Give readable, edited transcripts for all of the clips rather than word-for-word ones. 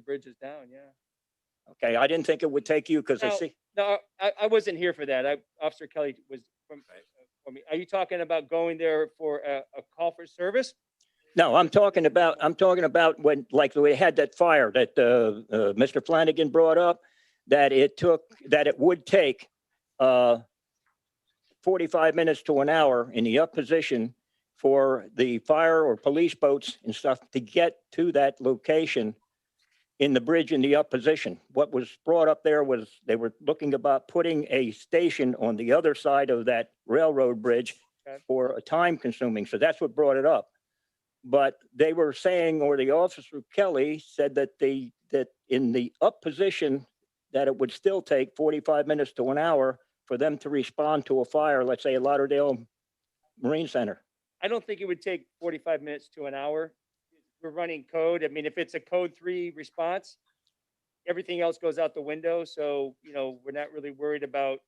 bridge is down, yeah. Okay, I didn't think it would take you because I Now, see. no, I wasn't here for that. Officer Kelly was for me. Are you talking about going there for a call for service? No, I'm talking about when, like, we had that fire that Mr. Flanagan brought up, that it would take 45 minutes to an hour in the up position for the fire or police boats and stuff to get to that location in the bridge in the up position. What was brought up there was they were looking about putting a station on the other side of that railroad bridge for a time consuming. So that's what brought it up. But they were saying, or the officer Kelly said that that in the up position, that it would still take 45 minutes to an hour for them to respond to a fire, let's say at Lauderdale Marine Center. I don't think it would take 45 minutes to an hour. We're running code. I mean, if it's a code 3 response, everything else goes out the window. So, we're not really worried about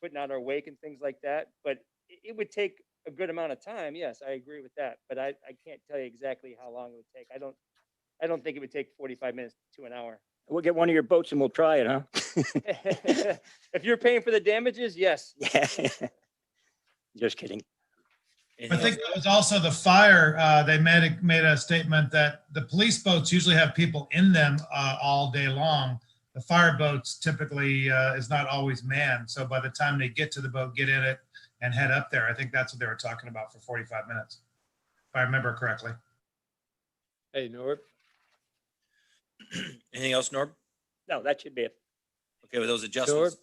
putting out our wake and things like that. But it would take a good amount of time. Yes, I agree with that. But I can't tell you exactly how long it would take. I don't think it would take 45 minutes to an hour. We'll get one of your boats and we'll try it, huh? If you're paying for the damages, yes. Yeah. Just kidding. I think that was also the fire. They made a statement that the police boats usually have people in them all day long. The fire boats typically is not always manned. So by the time they get to the boat, get in it and head up there, I think that's what they were talking about for 45 minutes, if I remember correctly. Hey, Norb. Anything else, Norb? No, that should be it. Okay, with those adjustments.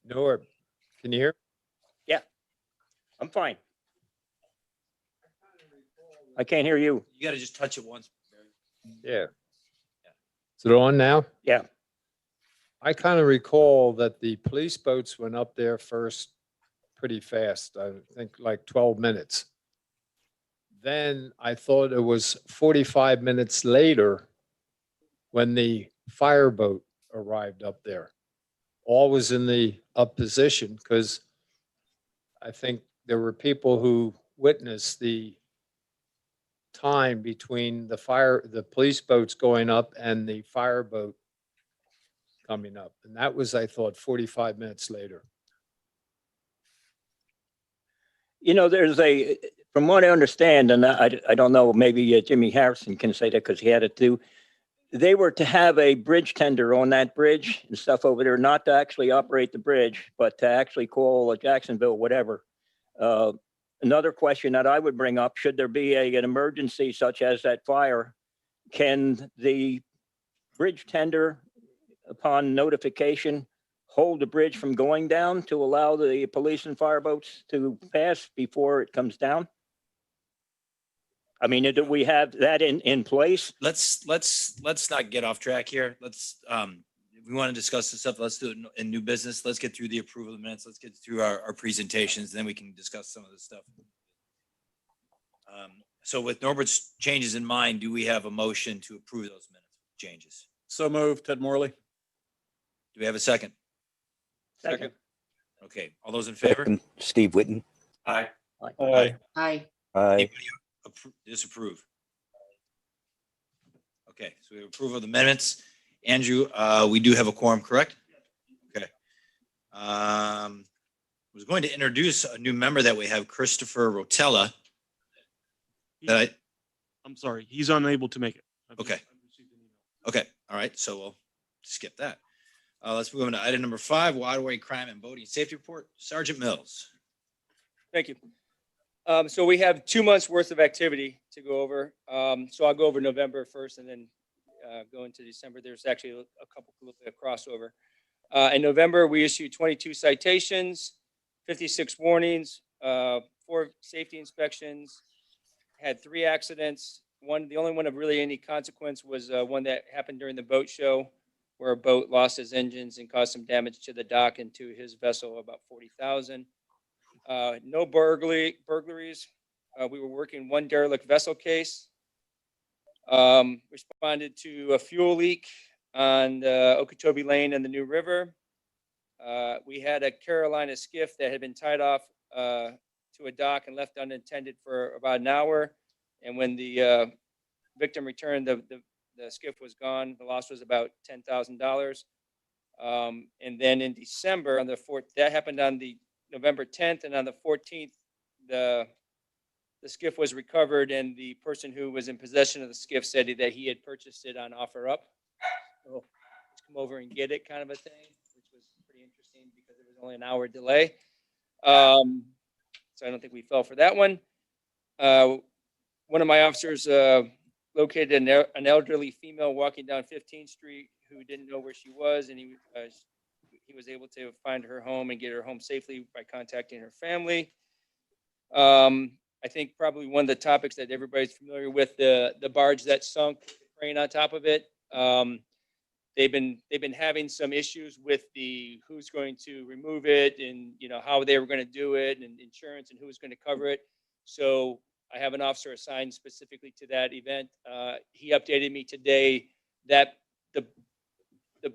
Norb, can you hear? Yeah, I'm fine. I can't hear you. You got to just touch it once. Yeah. Is it on now? Yeah. I kind of recall that the police boats went up there first pretty fast. I think like 12 minutes. Then I thought it was 45 minutes later when the fireboat arrived up there. All was in the up position because I think there were people who witnessed the time between the police boats going up and the fireboat coming up. And that was, I thought, 45 minutes later. There's from what I understand, and I don't know, maybe Jimmy Harrison can say that because he had it too. They were to have a bridge tender on that bridge and stuff over there, not to actually operate the bridge, but to actually call Jacksonville, whatever. Another question that I would bring up, should there be an emergency such as that fire, can the bridge tender, upon notification, hold the bridge from going down to allow the police and fire boats to pass before it comes down? I mean, do we have that in place? Let's not get off track here. Let's if we want to discuss this stuff, let's do it in new business. Let's get through the approval of the minutes. Let's get through our presentations, then we can discuss some of this stuff. So with Norbert's changes in mind, do we have a motion to approve those minutes changes? So moved, Ted Morley. Do we have a second? Second. Okay, all those in favor? Steve Whitten. Aye. Aye. Aye. Anybody disapprove? Okay, so we have approval of the minutes. Andrew, we do have a quorum, correct? Okay. I was going to introduce a new member that we have, Christopher Rotella. I'm sorry, he's unable to make it. Okay. Okay, all right, so we'll skip that. Let's move on to item number 5, Waterway Crime and Boating Safety Report. Sergeant Mills. Thank you. So we have 2 months worth of activity to go over. So I'll go over November 1st and then go into December. There's actually a little bit of crossover. In November, we issued 22 citations, 56 warnings, 4 safety inspections, had 3 accidents. The only one of really any consequence was one that happened during the boat show, where a boat lost its engines and caused some damage to the dock and to his vessel, about $40,000. No burglaries. We were working 1 derelict vessel case. Responded to a fuel leak on Okeechobee Lane and the New River. We had a Carolina skiff that had been tied off to a dock and left unattended for about an hour. And when the victim returned, the skiff was gone. The loss was about $10,000. And then in December, on the 4th, that happened on the November 10th, and on the 14th, the skiff was recovered, and the person who was in possession of the skiff said that he had purchased it on OfferUp. So let's come over and get it, kind of a thing, which was pretty interesting because it was only an hour delay. So I don't think we fell for that one. One of my officers located an elderly female walking down 15th Street who didn't know where she was, and he was able to find her home and get her home safely by contacting her family. I think probably one of the topics that everybody's familiar with, the barge that sunk, the crane on top of it. They've been having some issues with the who's going to remove it, and how they were going to do it, and insurance, and who's going to cover it. So I have an officer assigned specifically to that event. He updated me today that the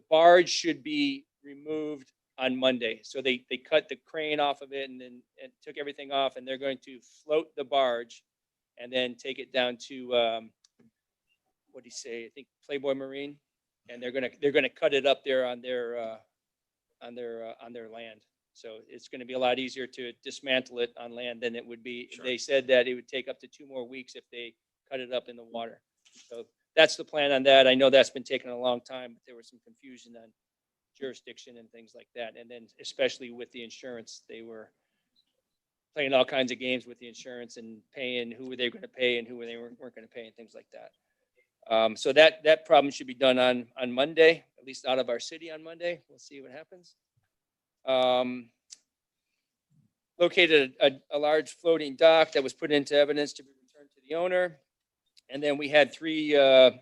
barge should be removed on Monday. So they cut the crane off of it and took everything off, and they're going to float the barge and then take it down to what do you say? I think Playboy Marine, and they're gonna cut it up there on their land. So it's going to be a lot easier to dismantle it on land than it would be. Sure. They said that it would take up to 2 more weeks if they cut it up in the water. So that's the plan on that. I know that's been taking a long time, but there was some confusion on jurisdiction and things like that. And then especially with the insurance, they were playing all kinds of games with the insurance and paying who were they going to pay and who they weren't going to pay and things like that. So that problem should be done on Monday, at least out of our city on Monday. We'll see what happens. Located a large floating dock that was put into evidence to be returned to the owner. And then we had 3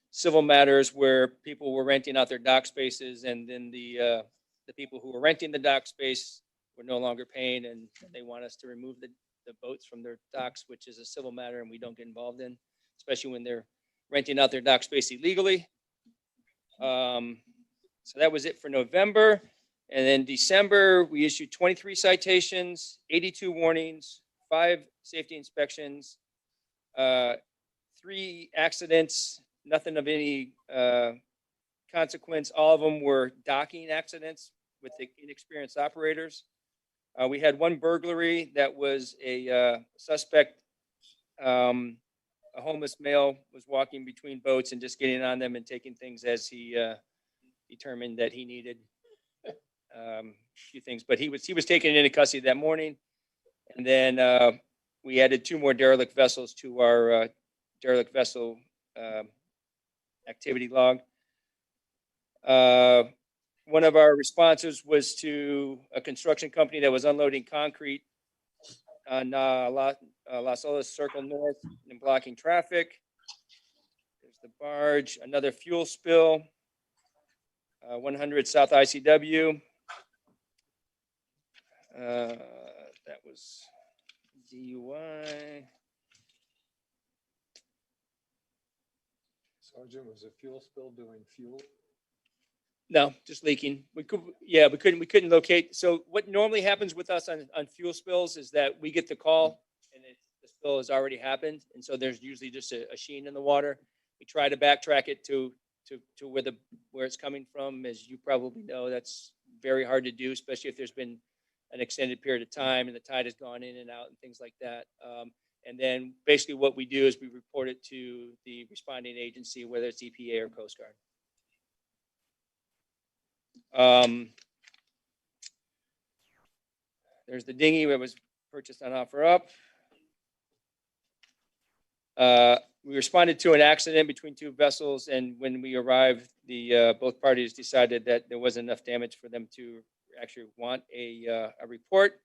civil matters where people were renting out their dock spaces, and then the people who were renting the dock space were no longer paying, and they want us to remove the boats from their docks, which is a civil matter and we don't get involved in, especially when they're renting out their dock space illegally. So that was it for November. And then December, we issued 23 citations, 82 warnings, 5 safety inspections, 3 accidents, nothing of any consequence. All of them were docking accidents with the inexperienced operators. We had 1 burglary that was a suspect, a homeless male was walking between boats and just getting on them and taking things as he determined that he needed. A few things, but he was taken into custody that morning. And then we added 2 more derelict vessels to our derelict vessel activity log. One of our responses was to a construction company that was unloading concrete on Las Olas Circle North and blocking traffic. There's the barge. Another fuel spill, 100 South ICW. That was DUI. Sergeant, was a fuel spill doing fuel? No, just leaking. We couldn't locate. So what normally happens with us on fuel spills is that we get the call and the spill has already happened. And so there's usually just a sheen in the water. We try to backtrack it to where it's coming from. As you probably know, that's very hard to do, especially if there's been an extended period of time and the tide has gone in and out and things like that. And then basically what we do is we report it to the responding agency, whether it's EPA or Coast Guard. There's the dinghy that was purchased on OfferUp. We responded to an accident between 2 vessels, and when we arrived, both parties decided that there wasn't enough damage for them to actually want a report.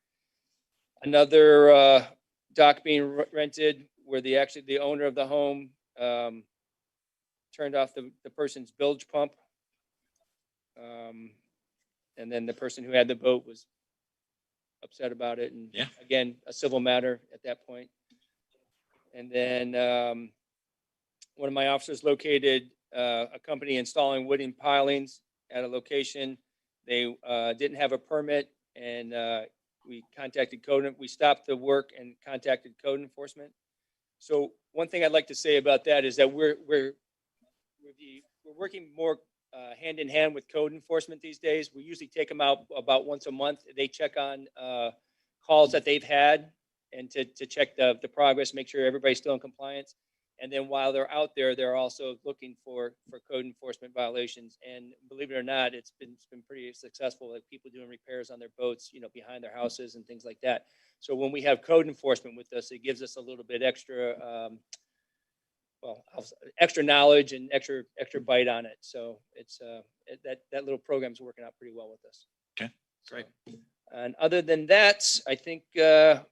Another dock being rented where the owner of the home turned off the person's bilge pump. And then the person who had the boat was upset about it. And Yeah. again, a civil matter at that point. And then one of my officers located a company installing wooden pilings at a location. They didn't have a permit, and we contacted we stopped the work and contacted code enforcement. So one thing I'd like to say about that is that we're working more hand in hand with code enforcement these days. We usually take them out about once a month. They check on calls that they've had and to check the progress, make sure everybody's still in compliance. And then while they're out there, they're also looking for code enforcement violations. And believe it or not, it's been pretty successful. Like people doing repairs on their boats, behind their houses and things like that. So when we have code enforcement with us, it gives us a little bit extra, extra knowledge and extra bite on it. So it's that little program's working out pretty well with us. Okay, great. So, and other than that, I think the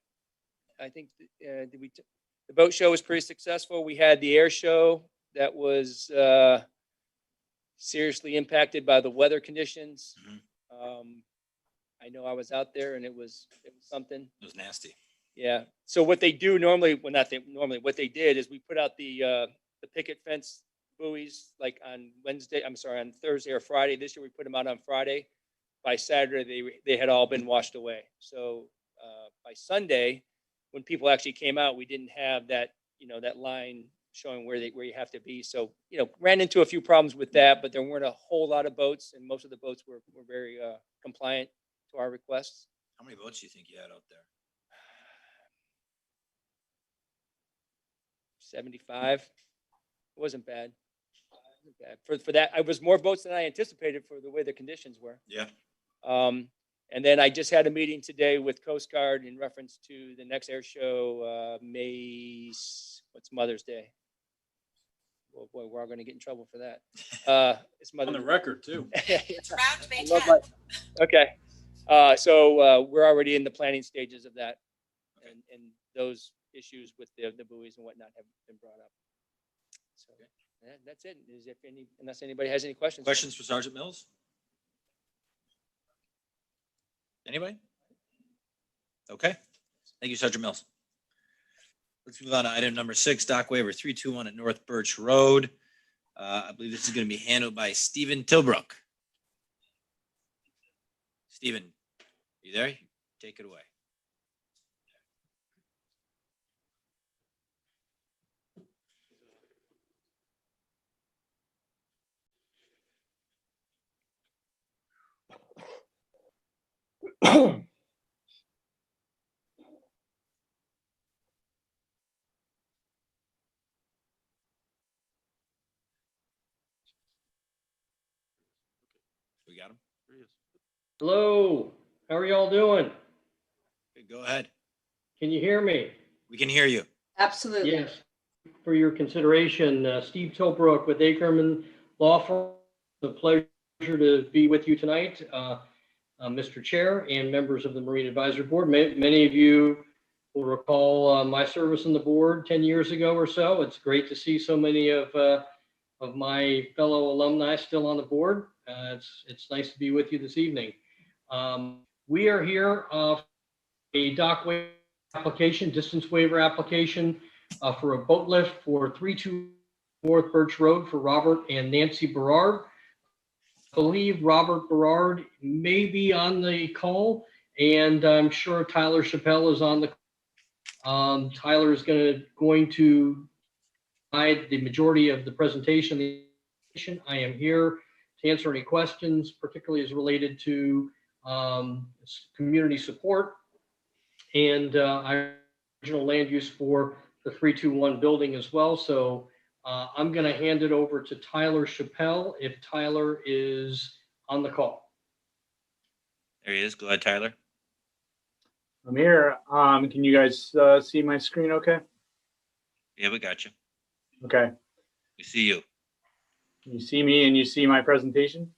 boat show was pretty successful. We had the air show that was seriously impacted by the weather conditions. I know I was out there and it was something. It was nasty. Yeah. So what they do normally, what they did is we put out the picket fence buoys like on Thursday or Friday. This year we put them out on Friday. By Saturday, they had all been washed away. So by Sunday, when people actually came out, we didn't have that, that line showing where you have to be. So, ran into a few problems with that, but there weren't a whole lot of boats, and most of the boats were very compliant to our requests. How many boats do you think you had out there? 75. It wasn't bad. For that, I was more boats than I anticipated for the way the conditions were. Yeah. And then I just had a meeting today with Coast Guard in reference to the next air show, what's Mother's Day? Well, boy, we're all going to get in trouble for that. It's On Mother's the record, too. It's around May I love 10th. Okay. So we're already in the planning stages of that. And those issues with the buoys and whatnot have been brought up. So that's it. Unless anybody has any questions. Questions for Sergeant Mills? Anybody? Okay. Thank you, Sergeant Mills. Let's move on to item number 6, dock waiver 321 at North Birch Road. I believe this is going to be handled by Stephen Tilbrook. Stephen, you there? Take it away. We got him? There he is. Hello, how are y'all doing? Okay, go ahead. Can you hear me? We can hear you. Absolutely. Yes. For your consideration, Steve Tilbrook with Ackerman Law Firm. It's a pleasure to be with you tonight, Mr. Chair and members of the Marine Advisory Board. Many of you will recall my service on the board 10 years ago or so. It's great to see so many of my fellow alumni still on the board. It's nice to be with you this evening. We are here a dock waiver application, distance waiver application for a boat lift for 32 North Birch Road for Robert and Nancy Berard. I believe Robert Berard may be on the call, and I'm sure Tyler Chappelle is on the call. Tyler is going to provide the majority of the presentation. I am here to answer any questions, particularly as related to community support and original land use for the 321 building as well. So I'm going to hand it over to Tyler Chappelle if Tyler is on the call. There he is. Go ahead, Tyler. I'm here. Can you guys see my screen okay? Yeah, we got you. Okay. We see you. You see me and you see my presentation?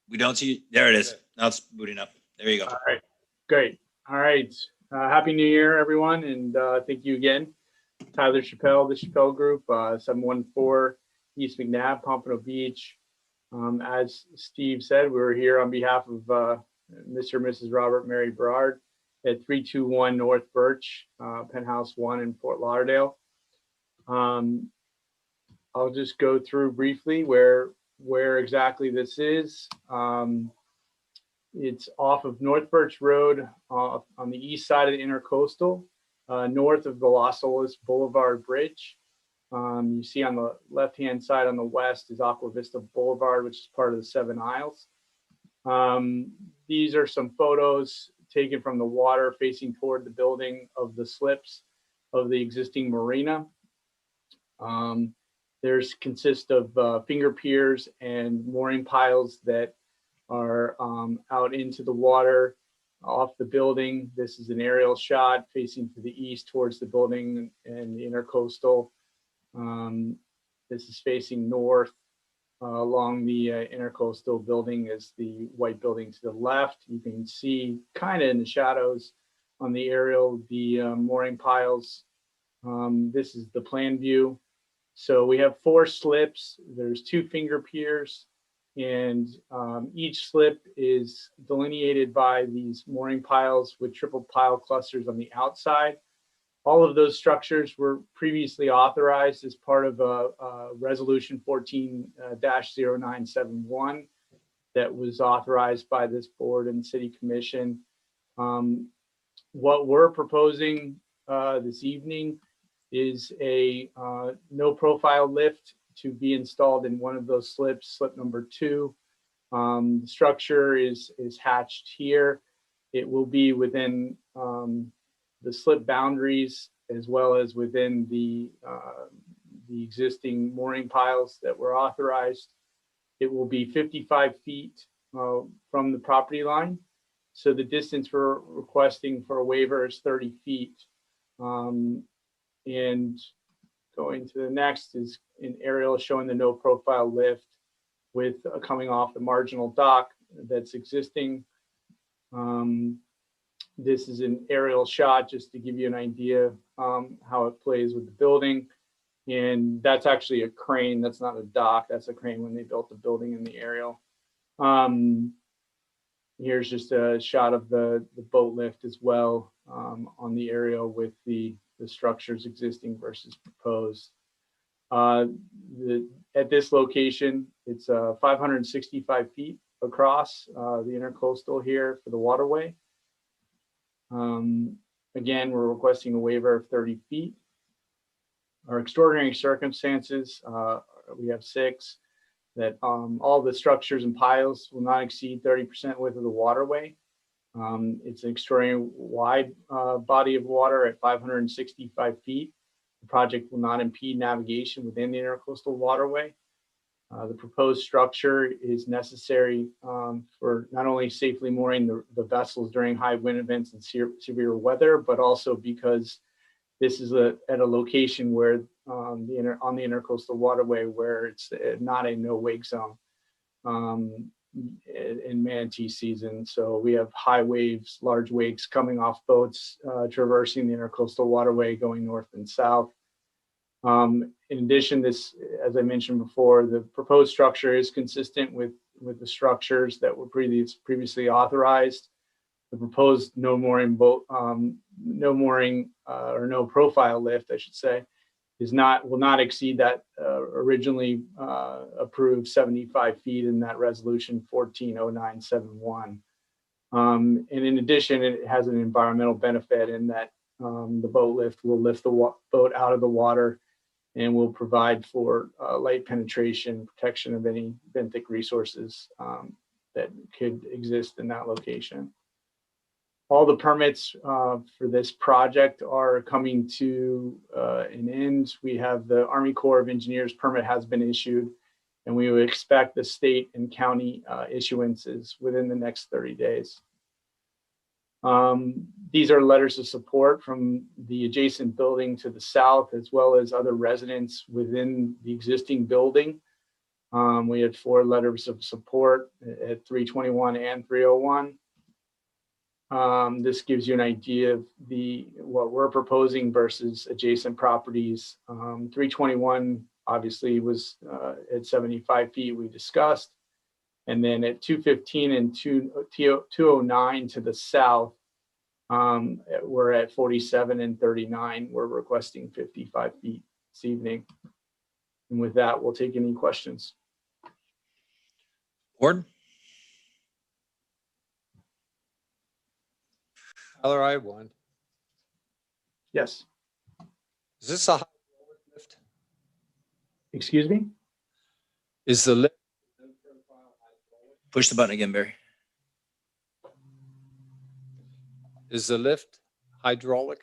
We don't see you. There it is. Now it's booting up. There you go. All right. Great. All right. Happy New Year, everyone. And thank you again. Tyler Chappelle, the Chappelle Group, 714 East McNabb, Pompano Beach. As Steve said, we were here on behalf of Mr. and Mrs. Robert Mary Berard at 321 North Birch, Penthouse 1 in Fort Lauderdale. I'll just go through briefly where exactly this is. It's off of North Birch Road on the east side of the Intercoastal. north of the Los Olas Boulevard Bridge. You see on the left-hand side on the west is Aqua Vista Boulevard, which is part of the Seven Isles. These are some photos taken from the water facing toward the building of the slips of the existing marina. There's consist of finger piers and mooring piles that are out into the water off the building. This is an aerial shot facing to the east towards the building and the intercoastal. This is facing north along the intercoastal building is the white building to the left. You can see kind of in the shadows on the aerial, the mooring piles. This is the plan view. So we have 4 slips. There's 2 finger piers, and each slip is delineated by these mooring piles with triple pile clusters on the outside. All of those structures were previously authorized as part of a resolution 14-0971 that was authorized by this board and city commission. What we're proposing this evening is a no profile lift to be installed in one of those slips, slip number 2. The structure is hatched here. It will be within the slip boundaries as well as within the existing mooring piles that were authorized. It will be 55 feet from the property line. So the distance we're requesting for a waiver is 30 feet. And going to the next is an aerial showing the no profile lift with coming off the marginal dock that's existing. This is an aerial shot just to give you an idea how it plays with the building. And that's actually a crane. That's not a dock. That's a crane when they built the building in the aerial. Here's just a shot of the boat lift as well on the aerial with the structures existing versus proposed. At this location, it's 565 feet across the intercoastal here for the waterway. Again, we're requesting a waiver of 30 feet. Our extraordinary circumstances, we have 6, that all the structures and piles will not exceed 30% width of the waterway. It's an extraordinary wide body of water at 565 feet. The project will not impede navigation within the intercoastal waterway. The proposed structure is necessary for not only safely mooring the vessels during high wind events and severe weather, but also because this is at a location where on the intercoastal waterway where it's not a no wake zone in manatee season. So we have high waves, large wakes coming off boats traversing the intercoastal waterway going north and south. In addition, this, as I mentioned before, the proposed structure is consistent with the structures that were previously authorized. The proposed no mooring or no profile lift, I should say, will not exceed that originally approved 75 feet in that resolution 14-0971. And in addition, it has an environmental benefit in that the boat lift will lift the boat out of the water and will provide for light penetration, protection of any benthic resources that could exist in that location. All the permits for this project are coming to an end. We have the Army Corps of Engineers permit has been issued, and we would expect the state and county issuances within the next 30 days. These are letters of support from the adjacent building to the south, as well as other residents within the existing building. We had 4 letters of support at 321 and 301. This gives you an idea of what we're proposing versus adjacent properties. 321 obviously was at 75 feet we discussed. And then at 215 and 209 to the south, we're at 47 and 39. We're requesting 55 feet this evening. And with that, we'll take any questions. Ward? Tyler, I have one. Yes. Is this a hydraulic lift? Excuse me? Is the lift? Push the button again, Barry. Is the lift hydraulic?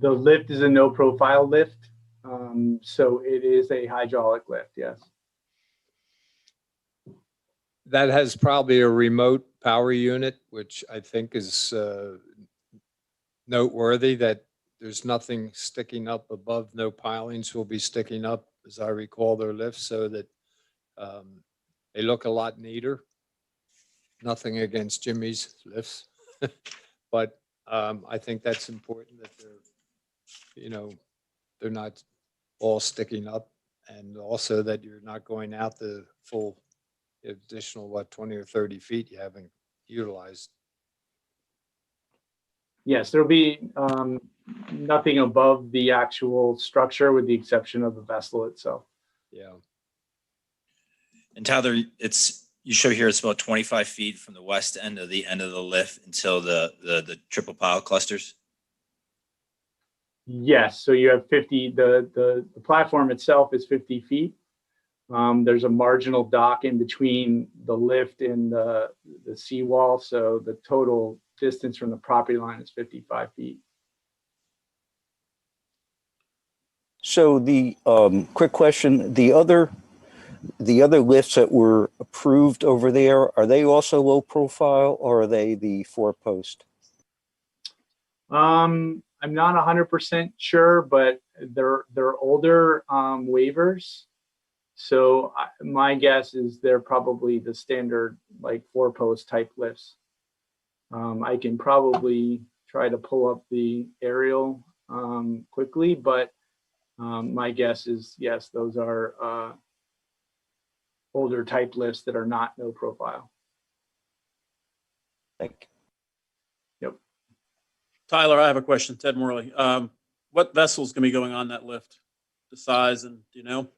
The lift is a no profile lift. So it is a hydraulic lift, yes. That has probably a remote power unit, which I think is noteworthy that there's nothing sticking up above. No pilings will be sticking up, as I recall their lifts, so that they look a lot neater. Nothing against Jimmy's lifts, but I think that's important that they're not all sticking up, and also that you're not going out the full additional, 20 or 30 feet you haven't utilized. Yes, there'll be nothing above the actual structure with the exception of the vessel itself. Yeah. And Tyler, you show here it's about 25 feet from the west end of the lift until the triple pile clusters. Yes, so you have 50, the platform itself is 50 feet. There's a marginal dock in between the lift and the seawall, so the total distance from the property line is 55 feet. So the quick question, the other lifts that were approved over there, are they also low profile or are they the 4-post? I'm not 100% sure, but they're older waivers. So my guess is they're probably the standard like 4-post type lifts. I can probably try to pull up the aerial quickly, but my guess is yes, those are older type lifts that are not no profile. Thank you. Tyler, I have a question. Ted Morley. What vessel's gonna be going on that lift? The size and do you know?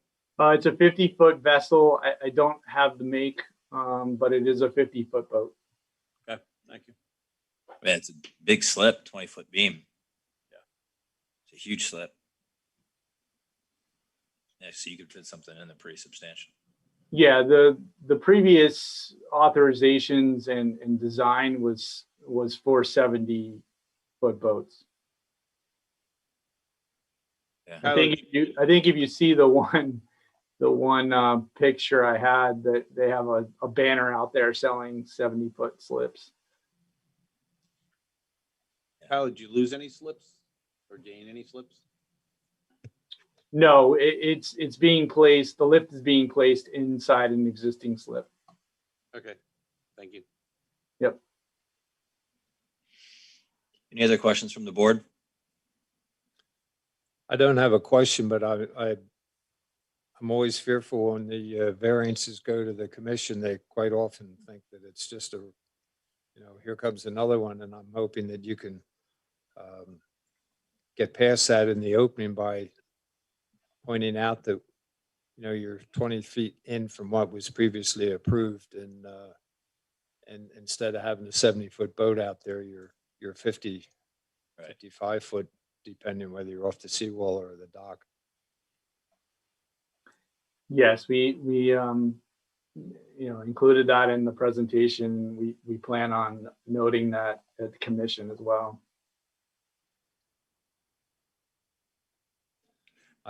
It's a 50-foot vessel. I don't have the make, but it is a 50-foot boat. Okay, thank you. Man, it's a big slip, 20-foot beam. Yeah. It's a huge slip. Yeah, so you could fit something in there pretty substantial. Yeah, the previous authorizations and design was for 70-foot boats. Yeah. I think if you see the one picture I had, that they have a banner out there selling 70-foot slips. How did you lose any slips or gain any slips? No, it's being placed. The lift is being placed inside an existing slip. Okay, thank you. Yep. Any other questions from the board? I don't have a question, but I'm always fearful when the variances go to the commission. They quite often think that it's just here comes another one, and I'm hoping that you can get past that in the opening by pointing out that you're 20 feet in from what was previously approved, and instead of having a 70-foot boat out there, you're 50, Right. 55-foot, depending whether you're off the seawall or the dock. Yes, we included that in the presentation. We plan on noting that at the commission as well.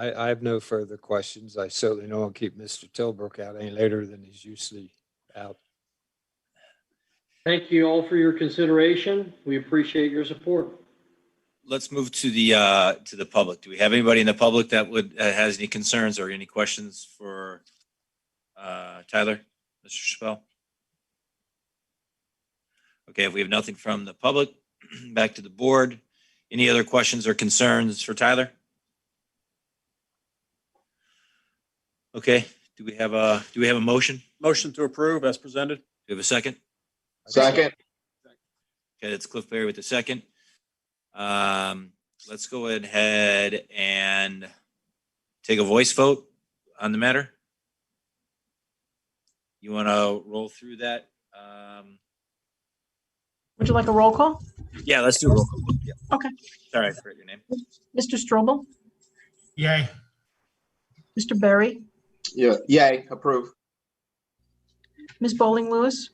I have no further questions. I certainly don't want to keep Mr. Tilbrook out any later than he's usually out. Thank you all for your consideration. We appreciate your support. Let's move to the public. Do we have anybody in the public that has any concerns or any questions for Tyler, Mr. Chappelle? Okay, if we have nothing from the public, back to the board. Any other questions or concerns for Tyler? Okay, do we have a motion? Motion to approve as presented. Do we have a second? Second. Okay, that's Cliff Berry with the second. Let's go ahead and take a voice vote on the matter. You want to roll through that? Would you like a roll call? Yeah, let's do a roll call. vote. Yeah. Okay. Sorry, I forgot your name. Mr. Strobel, Yay. Mr. Berry, Yeah, yay, approve. Ms. Bowling Lewis,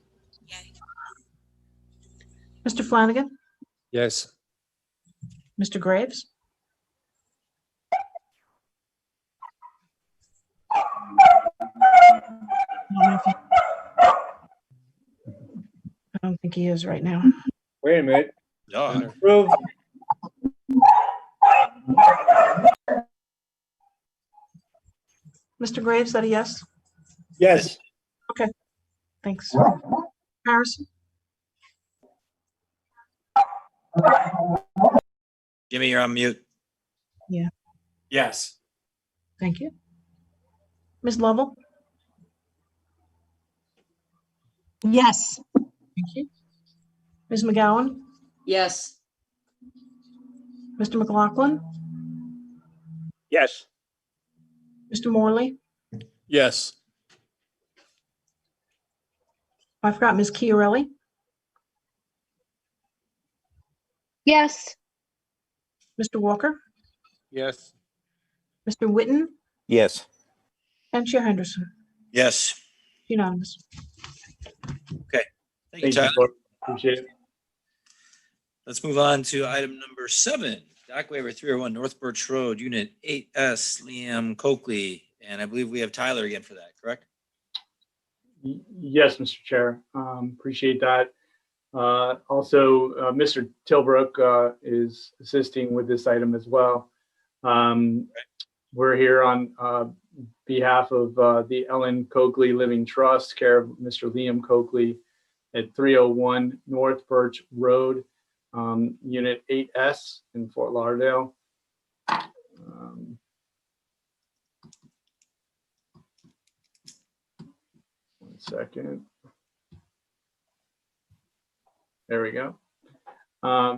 Mr. Flanagan, Yes. Mr. Graves. I don't think he is right now. Wait a minute. No, Approve. Mr. Graves, is that a yes? Yes. Thanks. Harrison, Jimmy, you're on mute. Yes. thank you. Ms. Lovell, Yes. thank you. Ms. McGowan, Yes. Mr. McLaughlin, Yes. Mr. Morley. Yes. I forgot Ms. Chiarelli, Yes. Mr. Walker, Yes. Mr. Witten, Yes. and Chair Henderson. Yes. Unanimous. Thank you, Thank you, Tyler. Board. Appreciate it. Let's move on to item number 7, dock waiver 301 North Birch Road, Unit 8S, Liam Coakley. And I believe we have Tyler again for that, correct? Yes, Mr. Chair. Appreciate that. Also, Mr. Tilbrook is assisting with this item as well. We're here on behalf of the Ellen Coakley Living Trust, care of Mr. Liam Coakley at 301 North Birch Road, Unit 8S in Fort Lauderdale. One second. There we go.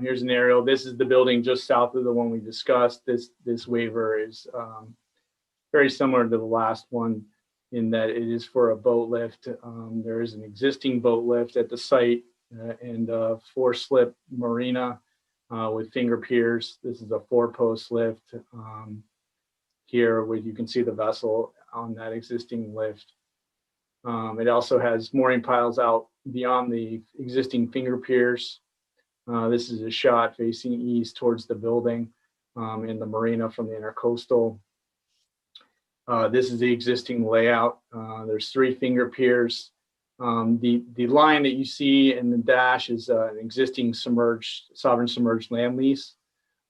Here's an aerial. This is the building just south of the one we discussed. This waiver is very similar to the last one in that it is for a boat lift. There is an existing boat lift at the site and a 4-slip marina with finger piers. This is a 4-post lift here where you can see the vessel on that existing lift. It also has mooring piles out beyond the existing finger piers. This is a shot facing east towards the building in the marina from the intercoastal. This is the existing layout. There's 3 finger piers. The line that you see in the dash is an existing sovereign submerged land lease.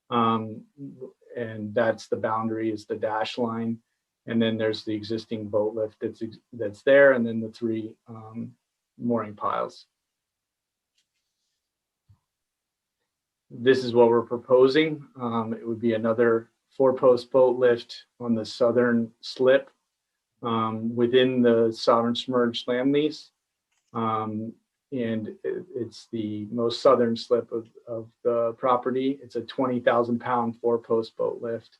And that's the boundary is the dash line. And then there's the existing boat lift that's there, and then the 3 mooring piles. This is what we're proposing. It would be another 4-post boat lift on the southern slip within the sovereign submerged land lease. And it's the most southern slip of the property. It's a 20,000-pound 4-post boat lift.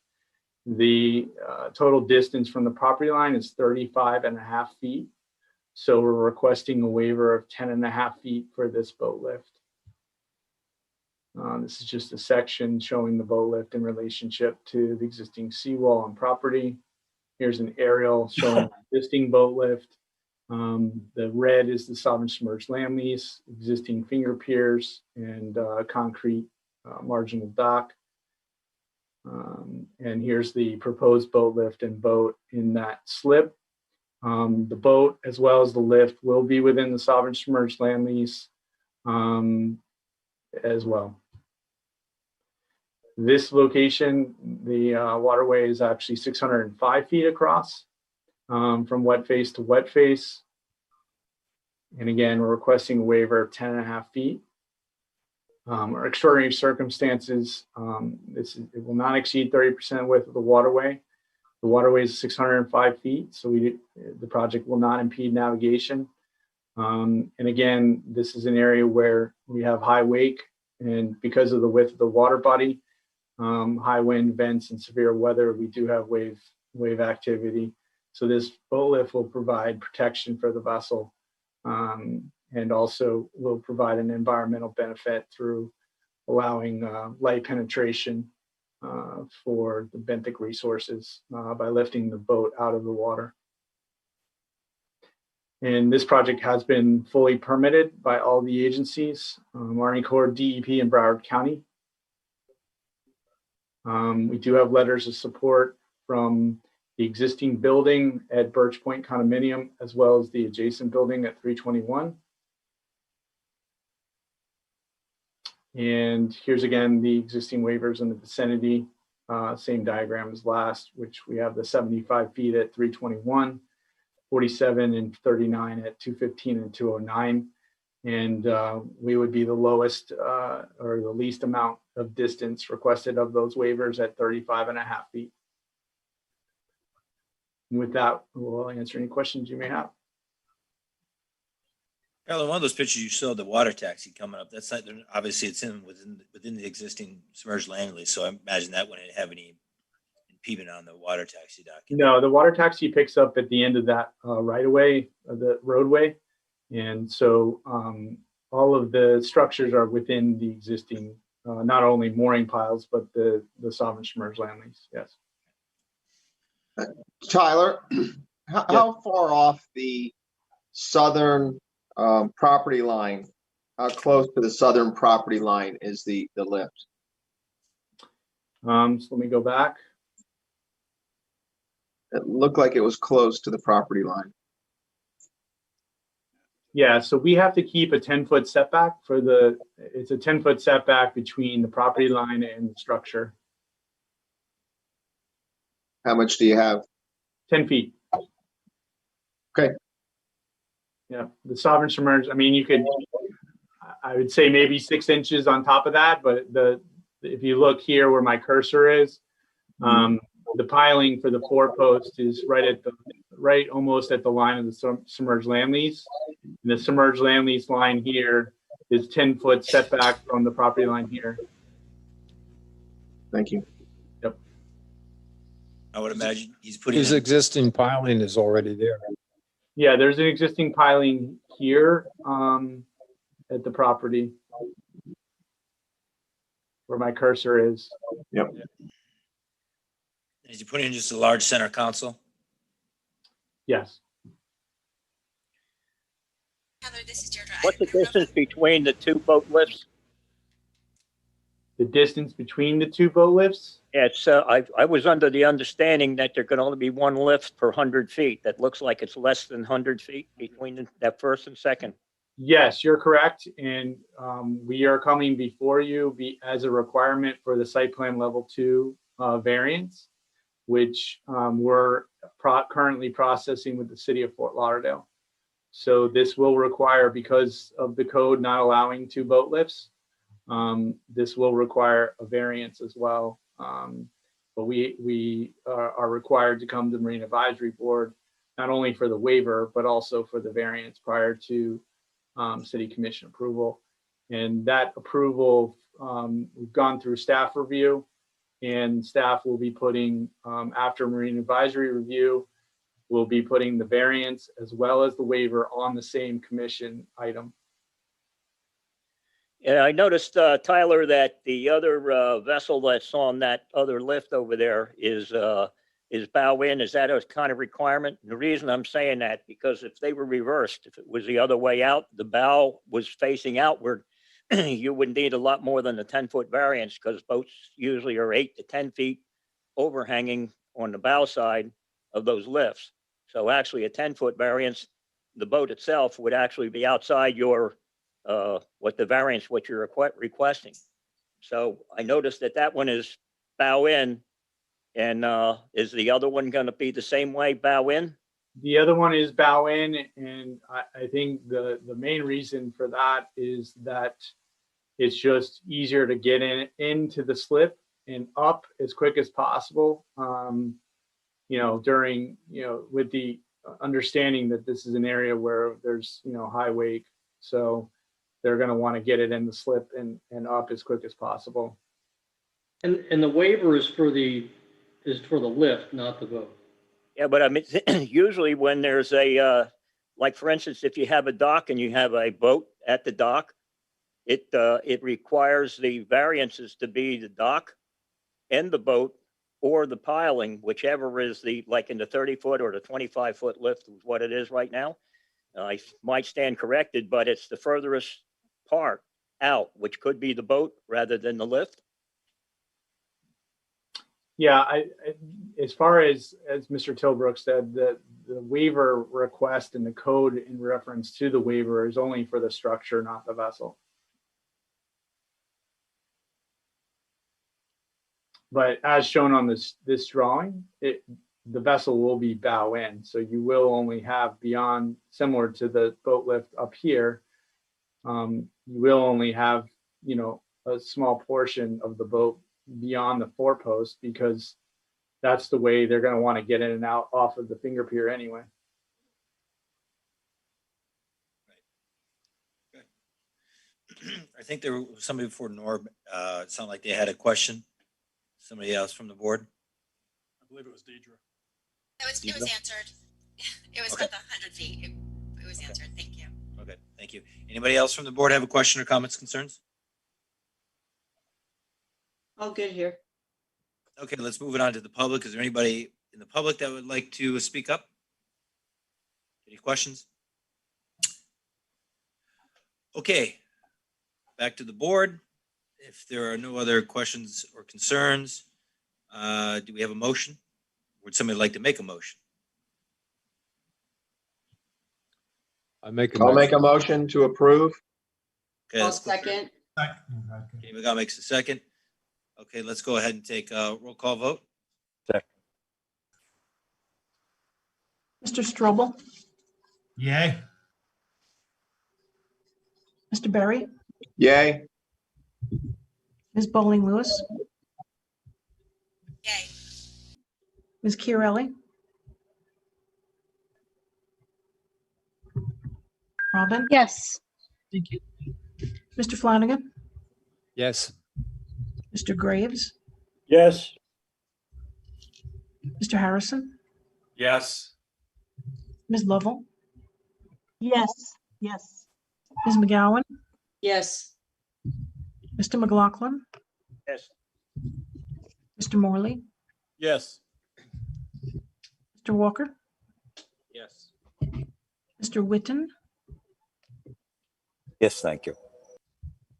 The total distance from the property line is 35.5 feet. So we're requesting a waiver of 10.5 feet for this boat lift. This is just a section showing the boat lift in relationship to the existing seawall on property. Here's an aerial showing the existing boat lift. The red is the sovereign submerged land lease, existing finger piers, and concrete marginal dock. And here's the proposed boat lift and boat in that slip. The boat, as well as the lift, will be within the sovereign submerged land lease as well. This location, the waterway is actually 605 feet across from wet face to wet face. And again, we're requesting a waiver of 10.5 feet. Our extraordinary circumstances, it will not exceed 30% width of the waterway. The waterway is 605 feet, so the project will not impede navigation. And again, this is an area where we have high wake, and because of the width of the water body, high wind, vents, and severe weather, we do have wave activity. So this boat lift will provide protection for the vessel, and also will provide an environmental benefit through allowing light penetration for the benthic resources by lifting the boat out of the water. And this project has been fully permitted by all the agencies, Army Corps, DEP, and Broward County. We do have letters of support from the existing building at Birch Point Condominium, as well as the adjacent building at 321. And here's again the existing waivers in the vicinity, same diagram as last, which we have the 75 feet at 321, 47 and 39 at 215 and 209. And we would be the lowest or the least amount of distance requested of those waivers at 35.5 feet. And with that, we'll answer any questions you may have. Carolyn, one of those pictures you showed, the water taxi coming up, that's not, obviously it's within the existing submerged land release. So I imagine that wouldn't have any impediment on the water taxi document. No, the water taxi picks up at the end of that right of way, the roadway. And so all of the structures are within the existing, not only mooring piles, but the sovereign submerged land lease. Yes. Tyler, how far off the southern property line, how close to the southern property line is the lift? So let me go back. It looked like it was close to the property line. Yeah, so we have to keep a 10-foot setback for it's a 10-foot setback between the property line and the structure. How much do you have? 10 feet. Okay. Yeah, the sovereign submerged, I mean, you could, I would say maybe 6 inches on top of that, but if you look here where my cursor is, the piling for the 4-post is right almost at the line of the submerged land lease. And the submerged land lease line here is 10-foot setback from the property line here. Thank you. Yep. I would imagine he's putting His in, existing piling is already there. Yeah, there's an existing piling here at the property where my cursor is. Yep. is he putting in just a large center console? Yes. What's the distance between the two boat lifts? The distance between the two boat lifts? Yeah, so I was under the understanding that there could only be one lift per 100 feet. That looks like it's less than 100 feet between that first and second. Yes, you're correct. And we are coming before you as a requirement for the site plan level 2 variance, which we're currently processing with the city of Fort Lauderdale. So this will require, because of the code not allowing 2 boat lifts, this will require a variance as well. But we are required to come to the Marine Advisory Board, not only for the waiver, but also for the variance prior to City Commission approval. And that approval, we've gone through staff review, and staff will be putting, after Marine Advisory review, we'll be putting the variance as well as the waiver on the same commission item. Yeah, I noticed, Tyler, that the other vessel that's on that other lift over there is bow in. Is that a kind of requirement? And the reason I'm saying that, because if they were reversed, if it was the other way out, the bow was facing outward, you would need a lot more than a 10-foot variance, because boats usually are 8 to 10 feet overhanging on the bow side of those lifts. So actually a 10-foot variance, the boat itself would actually be outside your what you're requesting. So I noticed that one is bow in, and is the other one going to be the same way, bow in? The other one is bow in, and I think the main reason for that is that it's just easier to get into the slip and up as quick as possible. During, with the understanding that this is an area where there's, high wake. So they're going to want to get it in the slip and up as quick as possible. And the waiver is for the lift, not the boat. Yeah, but I mean, usually when there's like for instance, if you have a dock and you have a boat at the dock, it requires the variances to be the dock and the boat or the piling, whichever is like in the 30-foot or the 25-foot lift is what it is right now. I might stand corrected, but it's the furthest part out, which could be the boat rather than the lift. Yeah, as far as Mr. Tilbrook said, the waiver request and the code in reference to the waiver is only for the structure, not the vessel. But as shown on this drawing, the vessel will be bow in, so you will only have beyond, similar to the boat lift up here, you will only have, a small portion of the boat beyond the forepost, because that's the way they're going to want to get in and out off of the finger pier anyway. I think there was somebody before Norb. It sounded like they had a question. Somebody else from the board? I believe it was Deidre. It was answered. It was Okay. not the 100 feet. It was answered. Thank you. Okay, thank you. Anybody else from the board have a question or comments, concerns? All good here. Okay, let's move it on to the public. Is there anybody in the public that would like to speak up? Any questions? Okay, back to the board. If there are no other questions or concerns, do we have a motion? Would somebody like to make a motion? I make a I'll make motion. a motion to approve. Okay, I'll let's go. second. Kenny McGowan makes a second. Okay, let's go ahead and take a roll call vote. Mr. Strobel, Yay. Mr. Berry, Yay. Ms. Bowling Lewis, Yay. Ms. Chiarelli, Robin, Yes. thank you. Mr. Flanagan, Yes. Mr. Graves, Yes. Mr. Harrison, Yes. Ms. Lovell, Yes. Yes. Ms. McGowan, Yes. Mr. McLaughlin, Yes. Mr. Morley, Yes. Mr. Walker, Yes. Mr. Witten, Yes, thank you.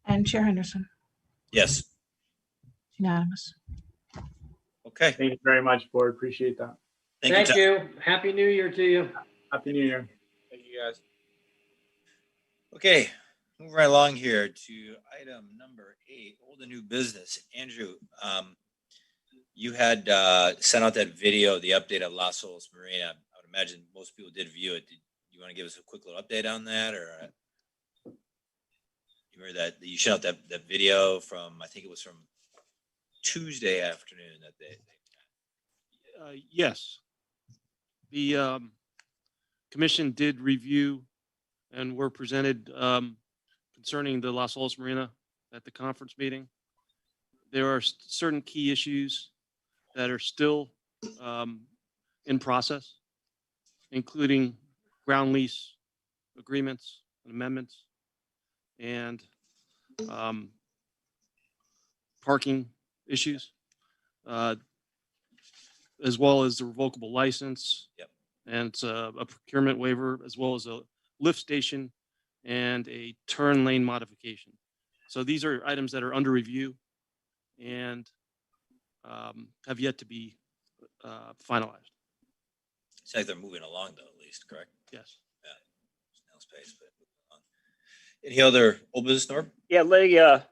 and Chair Henderson. Yes. Unanimous. Okay. Thank you very much, board. Appreciate that. Thank you. Happy New Year to you. Happy New Year. Thank you, guys. Okay, moving right along here to item number 8, old and new business. Andrew, you had sent out that video, the update of Las Olas Marina. I would imagine most people did view it. Did you want to give us a quick little update on that, or you remember that you sent out that video from, I think it was from Tuesday afternoon that day? Yes. The commission did review and were presented concerning the Las Olas Marina at the conference meeting. There are certain key issues that are still in process, including ground lease agreements and amendments and parking issues, as well as the revocable license. Yep. And a procurement waiver, as well as a lift station and a turn lane modification. So these are items that are under review and have yet to be finalized. It's like they're moving along though, at least, correct? Yes. Yeah. Snail's pace, but moving along. Any other old business, Norm? Yeah, Lee, I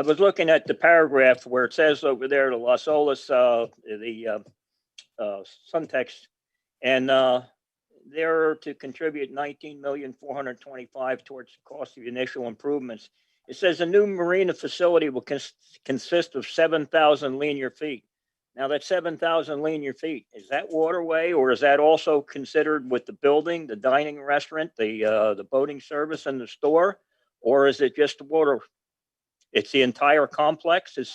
was looking at the paragraph where it says over there, the Las Olas, the Suntex, and they're to contribute 19,425,000 towards the cost of the initial improvements. It says a new marina facility will consist of 7,000 linear feet. Now that 7,000 linear feet, is that waterway, or is that also considered with the building, the dining restaurant, the boating service and the store? Or is it just the water? It's the entire complex is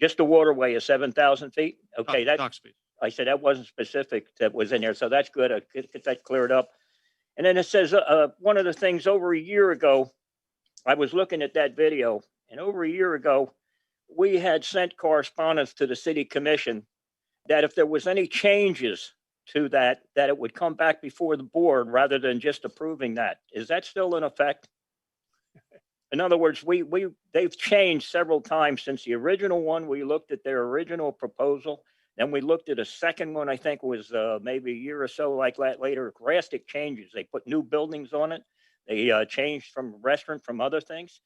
just the waterway is 7,000 feet? Okay, that, Dock space. I said that wasn't specific that was in there, so that's good. I get that cleared up. And then it says, one of the things over a year ago, I was looking at that video, and over a year ago, we had sent correspondence to the city commission that if there was any changes to that, that it would come back before the board rather than just approving that. Is that still in effect? In other words, they've changed several times since the original one. We looked at their original proposal. Then we looked at a second one, I think was maybe a year or so like that later, drastic changes. They put new buildings on it. They changed from restaurant, from other things.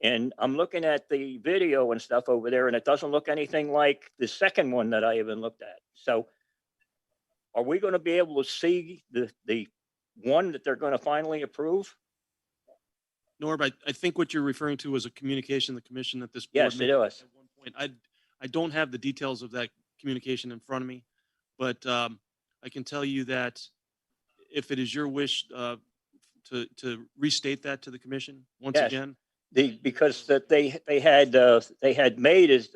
And I'm looking at the video and stuff over there, and it doesn't look anything like the second one that I even looked at. So are we going to be able to see the one that they're going to finally approve? Norb, I think what you're referring to was a communication the commission that this board Yes, made it is. at one point. I don't have the details of that communication in front of me, but I can tell you that if it is your wish to restate that to the commission once Yes. again. Because that they had made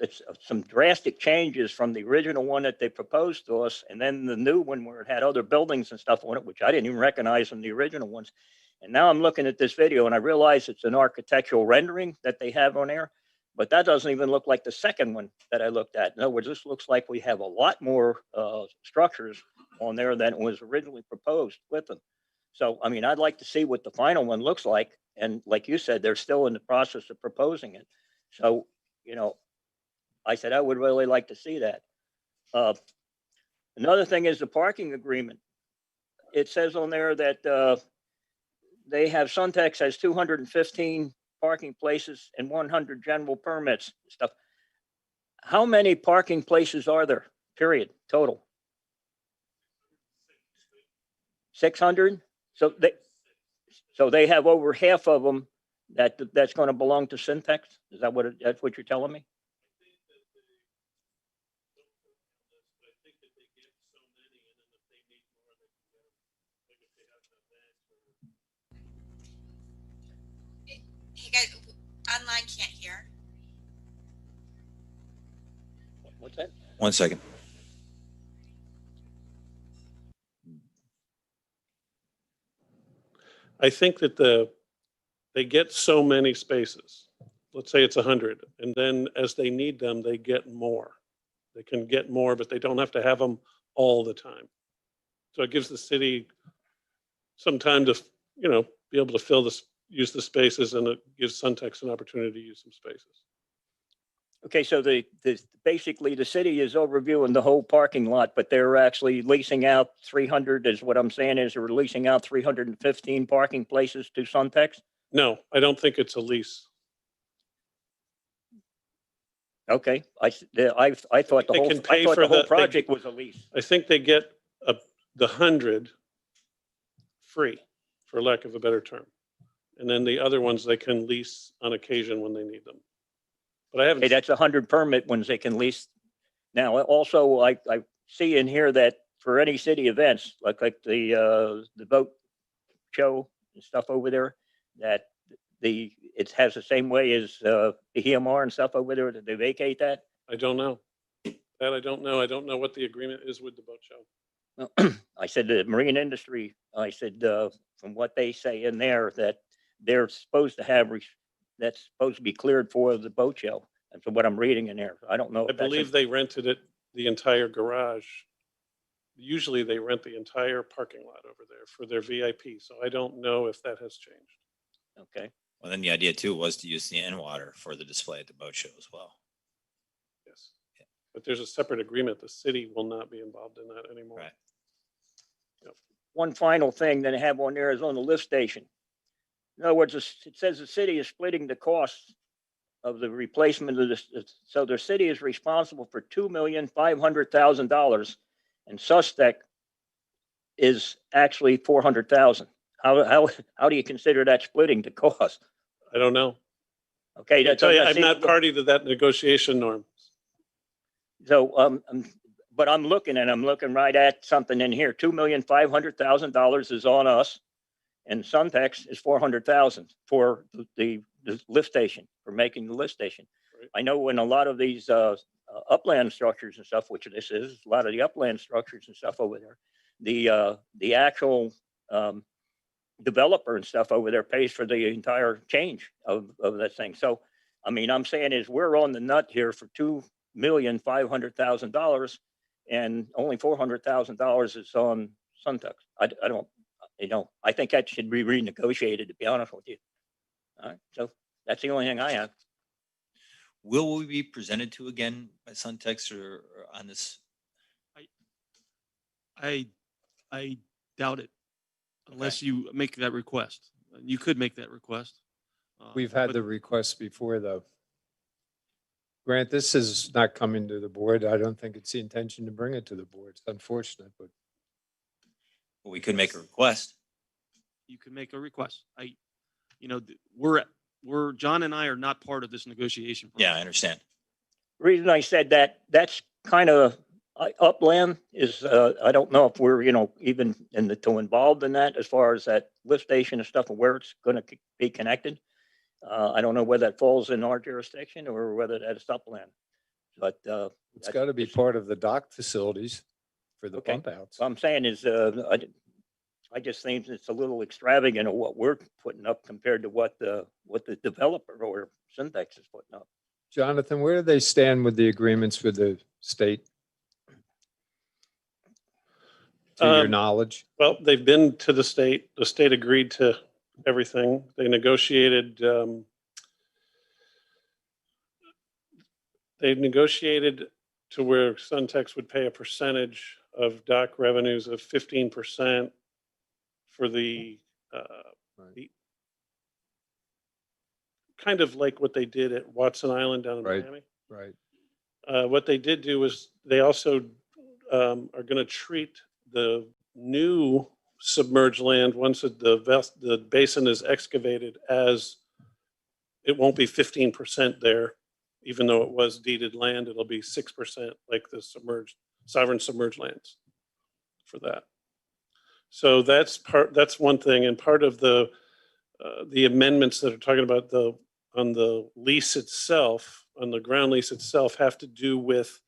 some drastic changes from the original one that they proposed to us, and then the new one where it had other buildings and stuff on it, which I didn't even recognize from the original ones. And now I'm looking at this video and I realize it's an architectural rendering that they have on there, but that doesn't even look like the second one that I looked at. In other words, this looks like we have a lot more structures on there than was originally proposed with them. So, I mean, I'd like to see what the final one looks like. And like you said, they're still in the process of proposing it. So, you know, I said, I would really like to see that. Another thing is the parking agreement. It says on there that they have Suntex has 215 parking places and 100 general permits stuff. How many parking places are there, period, total? 600? So they have over half of them that's going to belong to Syntex? Is that that's what you're telling me? Hey guys, online can't hear. What's that? 1 second. I think that they get so many spaces. Let's say it's 100, and then as they need them, they get more. They can get more, but they don't have to have them all the time. So it gives the city some time to, be able to use the spaces, and it gives Suntex an opportunity to use some spaces. Okay, so basically the city is overviewing the whole parking lot, but they're actually leasing out 300 is what I'm saying is they're leasing out 315 parking places to Suntex? No, I don't think it's a lease. Okay, I thought the whole project was a lease. I think they get the 100 free, for lack of a better term. And then the other ones they can lease on occasion when they need them. But I haven't. Okay, that's 100 permit ones they can lease. Now, also, I see in here that for any city events, like the boat show and stuff over there, that it has the same way as the EMR and stuff over there, that they vacate that? I don't know. That I don't know. I don't know what the agreement is with the boat show. I said the marine industry, I said, from what they say in there, that they're supposed to have, that's supposed to be cleared for the boat show. That's what I'm reading in there. I don't know. I believe they rented it, the entire garage. Usually they rent the entire parking lot over there for their VIP. So I don't know if that has changed. Okay. Well, then the idea too was to use the in-water for the display at the boat show as well. Yes. Yeah. But there's a separate agreement. The city will not be involved in that anymore. Right. Yep. One final thing that I have on there is on the lift station. In other words, it says the city is splitting the costs of the replacement of this. So the city is responsible for $2,500,000 and Sustec is actually 400,000. How do you consider that splitting the cost? I don't know. Okay. I tell you, I'm not party to that negotiation, Norm. So, but I'm looking right at something in here. $2,500,000 is on us, and Suntex is 400,000 for the lift station, for making the lift station. Right. I know in a lot of these upland structures and stuff, which this is a lot of the upland structures and stuff over there, the actual developer and stuff over there pays for the entire change of that thing. So, I mean, I'm saying is we're on the nut here for $2,500,000 and only $400,000 is on Suntex. I don't, I think that should be renegotiated, to be honest with you. All right, so that's the only thing I have. Will we be presented to again by Suntex or on this? I doubt it unless you make that request. You could make that request. We've had but the request before, though. Grant, this is not coming to the board. I don't think it's the intention to bring it to the board. It's unfortunate, but We could make a request. You can make a request. We're John and I are not part of this negotiation. Yeah, I understand. Reason I said that, that's kind of upland is, I don't know if we're, even involved in that as far as that lift station and stuff and where it's going to be connected. I don't know whether that falls in our jurisdiction or whether that's upland. But it's got to be part of the dock facilities for the Okay. pump outs. what I'm saying is, I just think it's a little extravagant of what we're putting up compared to what the developer or Syntax is putting up. Jonathan, where do they stand with the agreements with the state? To your knowledge? Well, they've been to the state. The state agreed to everything. They negotiated. They negotiated to where Suntex would pay a percentage of dock revenues of 15% for the kind of like what they did at Watson Island down in Right. Miami. Right. What they did do was they also are going to treat the new submerged land once the basin is excavated as it won't be 15% there, even though it was deeded land. It'll be 6% like the sovereign submerged lands for that. So that's one thing, and part of the amendments that are talking about on the lease itself, on the ground lease itself, have to do with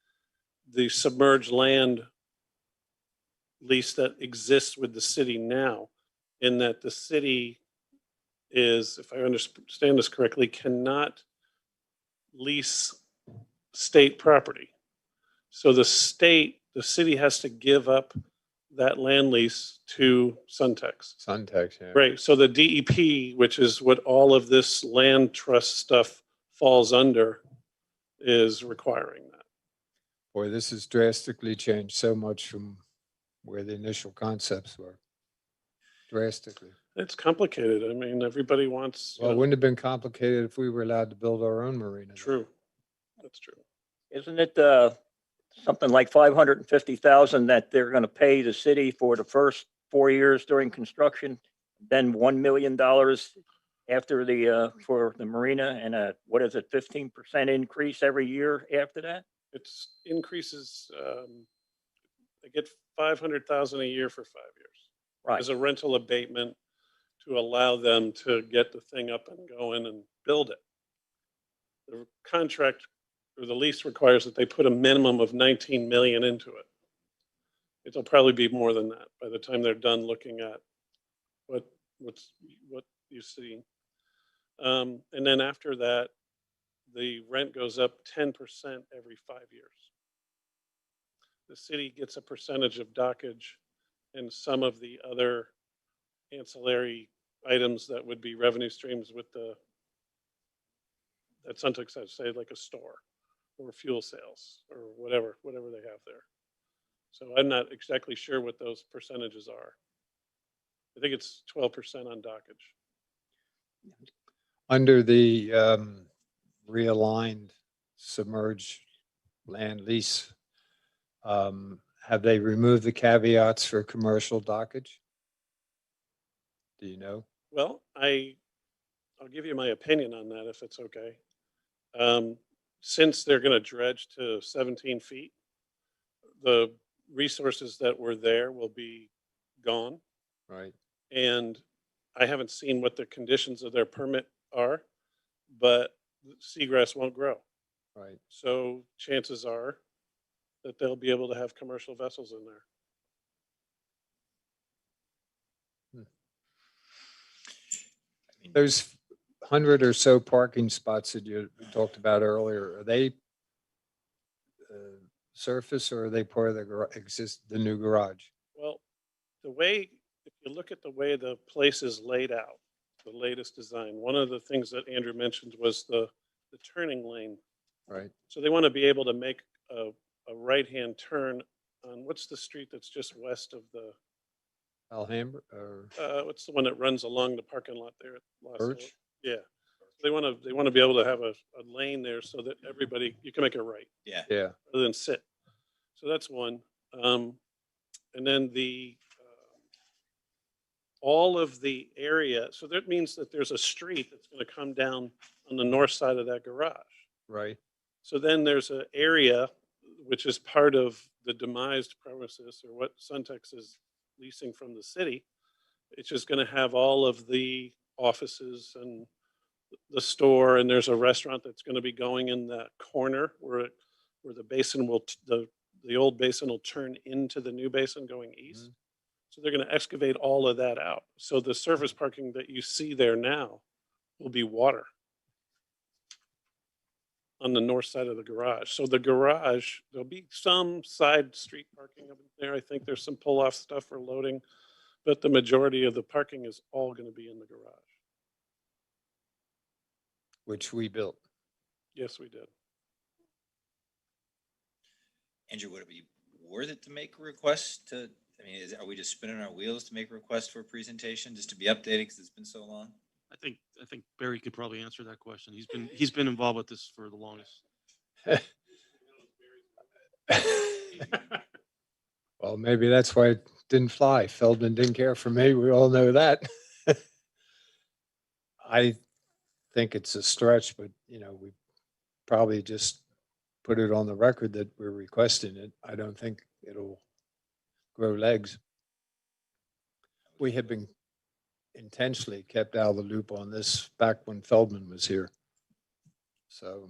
the submerged land lease that exists with the city now, in that the city is, if I understand this correctly, cannot lease state property. So the city has to give up that land lease to Suntex. Suntex, yeah. Right. So the DEP, which is what all of this land trust stuff falls under, is requiring that. Boy, this has drastically changed so much from where the initial concepts were. Drastically. It's complicated. I mean, everybody wants. Well, it wouldn't have been complicated if we were allowed to build our own marina. True. That's true. Isn't it something like 550,000 that they're going to pay the city for the first 4 years during construction, then $1 million after for the marina, and what is it, 15% increase every year after that? It's increases. They get 500,000 a year for 5 years. Right. As a rental abatement to allow them to get the thing up and going and build it. The contract or the lease requires that they put a minimum of 19 million into it. It'll probably be more than that by the time they're done looking at what you see. And then after that, the rent goes up 10% every 5 years. The city gets a percentage of dockage and some of the other ancillary items that would be revenue streams with that Suntex has, say like a store or fuel sales or whatever they have there. So I'm not exactly sure what those percentages are. I think it's 12% on dockage. Under the realigned submerged land lease, have they removed the caveats for commercial dockage? Do you know? Well, I'll give you my opinion on that if it's okay. Since they're going to dredge to 17 feet, the resources that were there will be gone. Right. And I haven't seen what the conditions of their permit are, but seagrass won't grow. Right. So chances are that they'll be able to have commercial vessels in there. Those 100 or so parking spots that you talked about earlier, are they surface or are they part of the the new garage? Well, the way, if you look at the way the place is laid out, the latest design, one of the things that Andrew mentioned was the turning lane. Right. So they want to be able to make a right-hand turn on, what's the street that's just west of the, Alhambra or what's the one that runs along the parking lot there at Los Birch? Angeles? Yeah. They want to be able to have a lane there so that everybody, you can make a right Yeah. Yeah. rather than sit. So that's one. And then all of the area, so that means that there's a street that's going to come down on the north side of that garage. Right. So then there's an area which is part of the demised premises or what Suntex is leasing from the city. It's just going to have all of the offices and the store, and there's a restaurant that's going to be going in that corner where the basin will, the old basin will turn into the new basin going east. Mhm. So they're going to excavate all of that out. So the surface parking that you see there now will be water on the north side of the garage. So the garage, there'll be some side street parking up there. I think there's some pull-off stuff for loading, but the majority of the parking is all going to be in the garage. Which we built. Yes, we did. Andrew, would it be worth it to make a request to, I mean, are we just spinning our wheels to make a request for a presentation just to be updated because it's been so long? I think Barry could probably answer that question. He's been involved with this for the longest. Well, maybe that's why it didn't fly. Feldman didn't care for me. We all know that. I think it's a stretch, but we probably just put it on the record that we're requesting it. I don't think it'll grow legs. We have been intentionally kept out of the loop on this back when Feldman was here. So.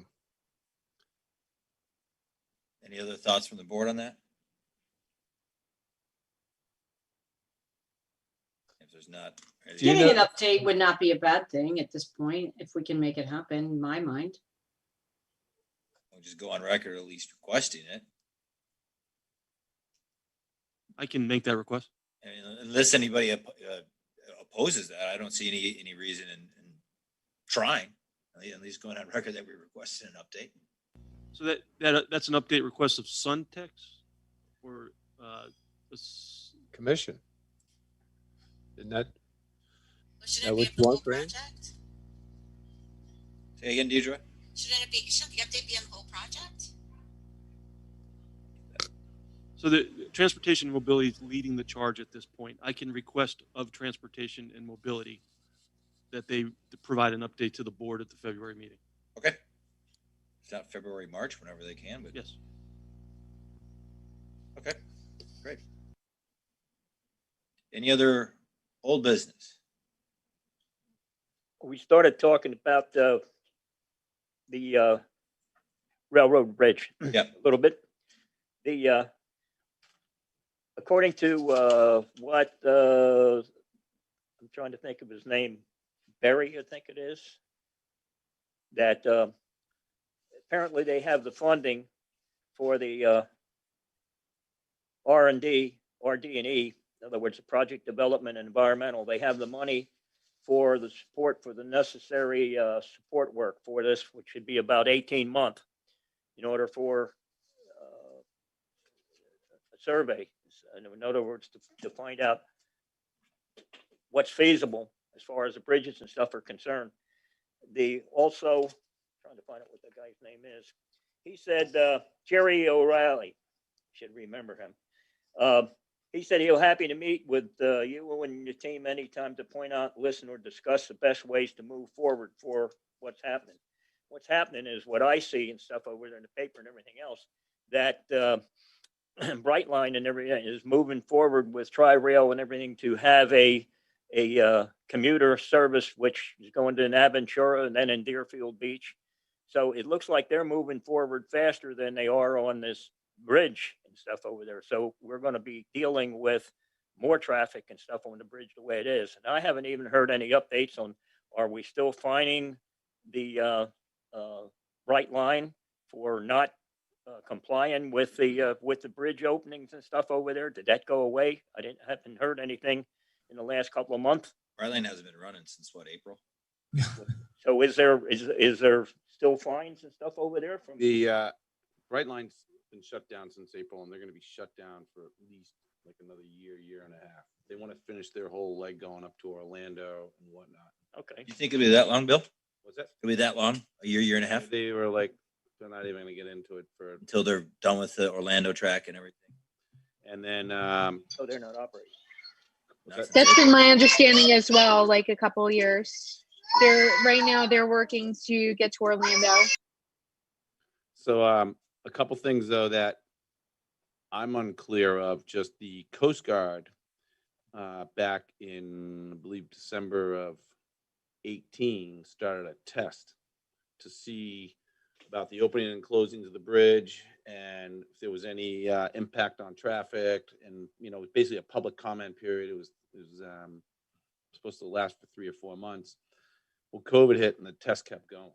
Any other thoughts from the board on that? If there's not. Getting an update would not be a bad thing at this point, if we can make it happen, in my mind. We'll just go on record at least requesting it. I can make that request. I mean, unless anybody opposes that, I don't see any reason in trying. At least going on record that we requested an update. So that's an update request of Suntex or Commission. Isn't that? Well, shouldn't it was be of the whole one thing? project? Say again, Deidre? Shouldn't the update be on the whole project? So the transportation and mobility is leading the charge at this point. I can request of transportation and mobility that they provide an update to the board at the February meeting. Okay. It's not February, March, whenever they can, but. Yes. Okay, great. Any other old business? We started talking about the railroad bridge Yeah. a little bit. According to what I'm trying to think of his name, Barry, I think it is, that apparently they have the funding for the R&D, RD&E, in other words, the project development and environmental. They have the money for the support for the necessary support work for this, which should be about 18 months in order for a survey. In other words, to find out what's feasible as far as the bridges and stuff are concerned. Also, trying to find out what the guy's name is. He said, Jerry O'Reilly, should remember him. He said he'll happy to meet with you and your team anytime to point out, listen, or discuss the best ways to move forward for what's happening. What's happening is what I see and stuff over there in the paper and everything else, that Brightline and everything is moving forward with Tri-Rail and everything to have a commuter service, which is going to Aventura and then in Deerfield Beach. So it looks like they're moving forward faster than they are on this bridge and stuff over there. So we're going to be dealing with more traffic and stuff on the bridge the way it is. And I haven't even heard any updates on are we still fining the Bright Line for not complying with the bridge openings and stuff over there? Did that go away? Haven't heard anything in the last couple of months. Brightline hasn't been running since what, April? So is there still fines and stuff over there from? The Bright Line's been shut down since April, and they're gonna be shut down for at least like another year and a half. They want to finish their whole leg going up to Orlando and whatnot. Okay. You think it'll be that long, Bill? What's that? It'll be that long? A year and a half? They were like, they're not even gonna get into it for, Until they're done with the Orlando track and everything. and then, So they're not operating. That's been my understanding as well, like a couple of years. Right now they're working to get to Orlando. so, a couple things though that I'm unclear of, just the Coast Guard, back in, I believe, December of 18, started a test to see about the opening and closings of the bridge and if there was any impact on traffic, and basically a public comment period. It was supposed to last for 3 or 4 months. Well, COVID hit and the test kept going,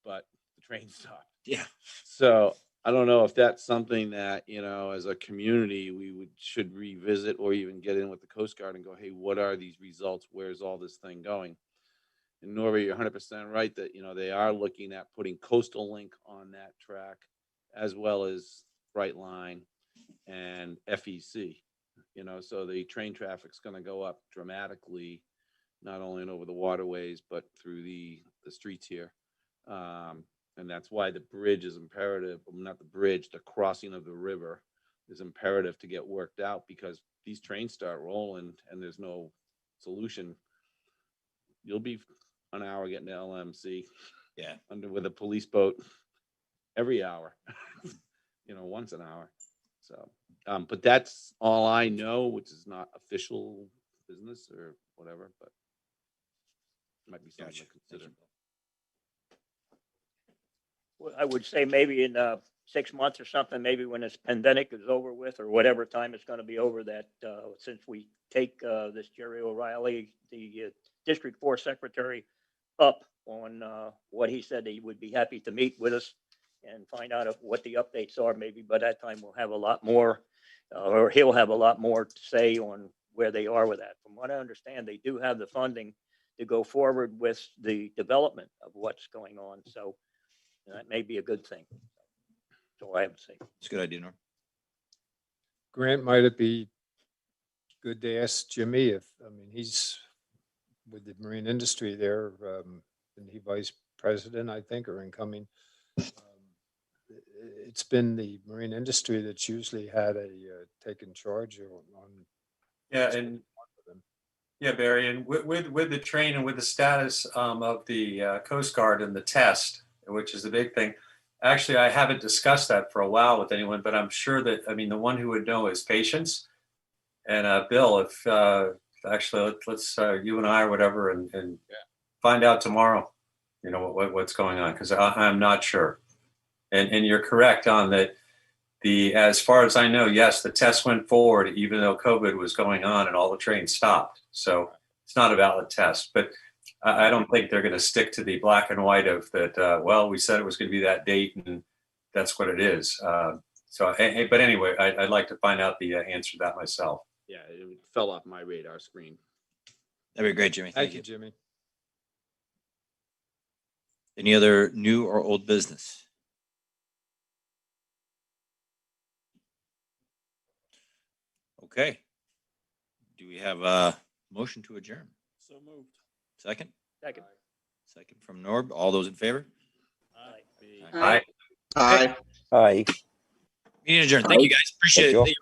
but the train stopped. Yeah. So I don't know if that's something that, as a community, we should revisit or even get in with the Coast Guard and go, hey, what are these results? Where's all this thing going? And Norva, you're 100% right that, they are looking at putting Coastal Link on that track, as well as Bright Line and FEC. So the train traffic's going to go up dramatically, not only over the waterways, but through the streets here. And that's why the bridge is imperative, not the bridge, the crossing of the river is imperative to get worked out, because these trains start rolling and there's no solution. You'll be an hour getting to LMC. Yeah. With a police boat every hour, once an hour. So, but that's all I know, which is not official business or whatever, but might be something to consider. Well, I would say maybe in 6 months or something, maybe when this pandemic is over with, or whatever time it's going to be over, that since we take this Jerry O'Reilly, the District 4 Secretary, up on what he said, he would be happy to meet with us and find out what the updates are. Maybe by that time we'll have a lot more, or he'll have a lot more to say on where they are with that. From what I understand, they do have the funding to go forward with the development of what's going on. So that may be a good thing. That's all I have to say. It's a good idea, Norm. Grant, might it be good to ask Jimmy he's with the marine industry there, and he vice president, I think, or incoming. It's been the marine industry that's usually had taken charge on. Yeah, and yeah, Barry, and with the train and with the status of the Coast Guard and the test, which is the big thing. Actually, I haven't discussed that for a while with anyone, but I'm sure that, the one who would know is patience. And Bill, if actually let's you and I or whatever, and find out tomorrow, what's going on, because I'm not sure. And you're correct on that. As far as I know, yes, the test went forward, even though COVID was going on and all the trains stopped. So it's not a valid test, but I don't think they're going to stick to the black and white of that. Well, we said it was going to be that date, and that's what it is. But anyway, I'd like to find out the answer to that myself. Yeah, it fell off my radar screen. That'd be great, Jimmy. Thank you, Jimmy. Any other new or old business? Okay. Do we have a motion to adjourn? So moved. Second? Second. Second from Norb. All those in favor? Aye. Aye. Meeting adjourned. Thank you, guys. Appreciate Thank you. it.